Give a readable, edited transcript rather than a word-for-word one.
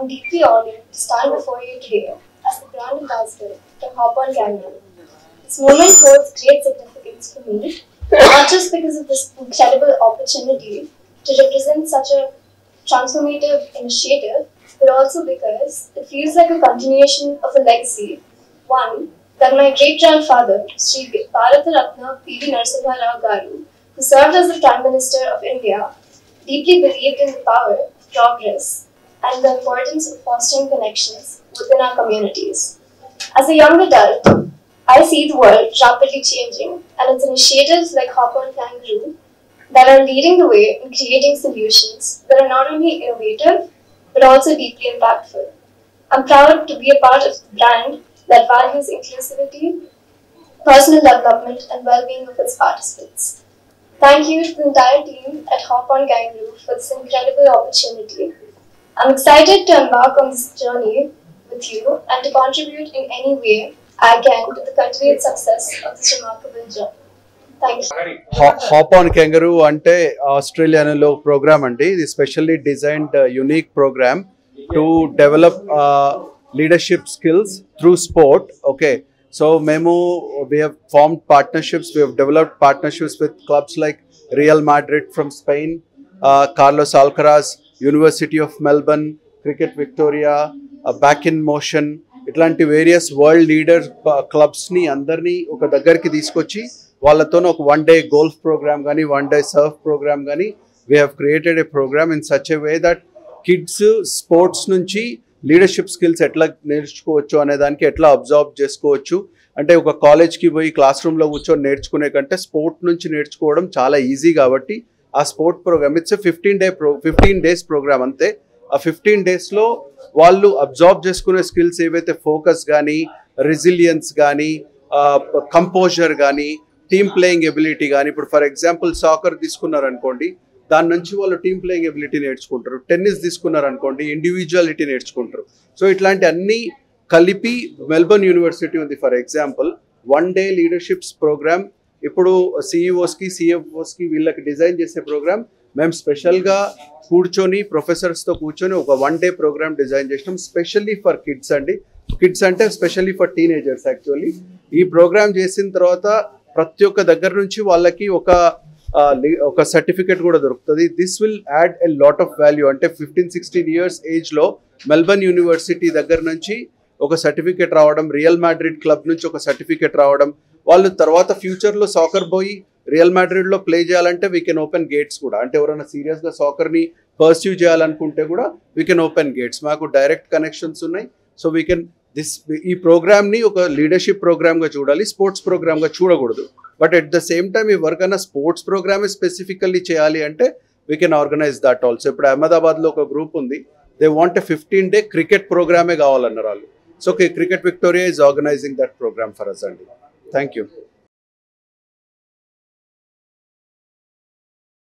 I'm deeply honored to stand before you today as the brand ambassador for Hop On Kangaroo. This moment holds great significance for me, not just because of this incredible opportunity to represent such a transformative initiative, but also because it feels like a continuation of a legacy, one that my great-grandfather, Sri Bharata Ratna P.V. Narasimha Rao Garu, who served as the Prime Minister of India, deeply believed in the power of progress and the importance of fostering connections within our communities. As a young adult, I see the world rapidly changing, and it's initiatives like Hop On Kangaroo that are leading the way in creating solutions that are not only innovative but also deeply impactful. I'm proud to be a part of the brand that values inclusivity, personal development, and well-being of its participants. Thank you to the entire team at Hop On Kangaroo for this incredible opportunity. I'm excited to embark on this journey with you and to contribute in any way I can to the continued success of this remarkable journey. Thank you. Hop On Kangaroo ante Australian program andi. It is specially designed unique program to develop leadership skills through sport. Okay, so we have formed partnerships. We have developed partnerships with clubs like Real Madrid from Spain, Carlos Alcaraz, University of Melbourne, Cricket Victoria, Back in Motion. ఇట్లాంటి various world leader క్లబ్స్ని అందరినీ ఒక దగ్గరికి తీసుకొచ్చి వాళ్ళతో ఒక 1 day golf programme కానీ 1 day surf program కానీ we have created a program in such a way that kids sports నుంచి లీడర్షిప్ స్కిల్స్ ఎట్లా నేర్చుకోవచ్చు అనే దానికి ఎట్లా అబ్జర్వ్ చేసుకోవచ్చు. అంటే ఒక కాలేజ్కి పోయి క్లాస్ రూమ్లో కూర్చొని నేర్చుకునే కంటే స్పోర్ట్ నుంచి నేర్చుకోవడం చాలా ఈజీ కాబట్టి ఆ sport program it's 15 days program అంతే. ఆ 15 daysలో వాళ్ళు అబ్జర్వ్ చేసుకునే స్కిల్స్ ఏవైతే ఫోకస్ కానీ, రెసిలియన్స్ కానీ, కంపోజర్ కానీ, టీమ్ ప్లేయింగ్ ఎబిలిటీ కానీ, ఇప్పుడు ఫర్ ఎగ్జాంపుల్ సాకర్ తీసుకున్నారనుకోండి, దాని నుంచి వాళ్ళు టీమ్ ప్లేయింగ్ ఎబిలిటీ నేర్చుకుంటారు. టెన్నిస్ తీసుకున్నారనుకోండి, ఇండివిజువాలిటీ నేర్చుకుంటారు. సో ఇట్లాంటి అన్నీ కలిపి మెల్బర్న్ యూనివర్సిటీ ఉంది for example 1 day leaderships program. ఇప్పుడు సిఇఓస్కి, సిఎఫ్ఓస్కి వీళ్ళకి డిజైన్ చేసే ప్రోగ్రామ్ మేము స్పెషల్గా కూర్చొని ప్రొఫెసర్స్తో కూర్చొని ఒక 1 day ప్రోగ్రామ్ డిజైన్ చేసినాం స్పెషల్లీ ఫర్ కిడ్స్ అండి. కిడ్స్ అంటే స్పెషల్లీ ఫర్ టీనేజర్స్. యాక్చువల్లీ ఈ ప్రోగ్రామ్ చేసిన తర్వాత ప్రతి ఒక్క దగ్గర నుంచి వాళ్ళకి ఒక సర్టిఫికేట్ కూడా దొరుకుతుంది. This will add a lot of value. అంటే 15-16 years ఏజ్లో మెల్బర్న్ యూనివర్సిటీ దగ్గర నుంచి ఒక సర్టిఫికేట్ రావడం, రియల్ మాడ్రిడ్ క్లబ్ నుంచి ఒక సర్టిఫికేట్ రావడం, వాళ్ళు తర్వాత ఫ్యూచర్లో సాకర్ పోయి రియల్ మాడ్రిడ్లో ప్లే చేయాలంటే వీ కెన్ ఓపెన్ గేట్స్ కూడా. అంటే ఎవరైనా సీరియస్గా సాకర్ని పర్స్యూ చేయాలనుకుంటే కూడా వీ కెన్ ఓపెన్ గేట్స్. మాకు డైరెక్ట్ కనెక్షన్స్ ఉన్నాయి. సో వీ కెన్ ఈ ప్రోగ్రామ్ని ఒక లీడర్షిప్ ప్రోగ్రామ్గా చూడాలి, స్పోర్ట్స్ ప్రోగ్రామ్గా చూడకూడదు. But at the same time ఎవరికైనా స్పోర్ట్స్ ప్రోగ్రామే స్పెసిఫికల్లీ చేయాలి అంటే వీ కెన్ ఆర్గనైజ్ దట్ ఆల్సో. ఇప్పుడు అహ్మదాబాద్లో ఒక గ్రూప్ ఉంది, they want a 15 day cricket ప్రోగ్రామే కావాలన్నారు వాళ్ళు. So cricket Victoria is organising that programme for us అండి. Thank you.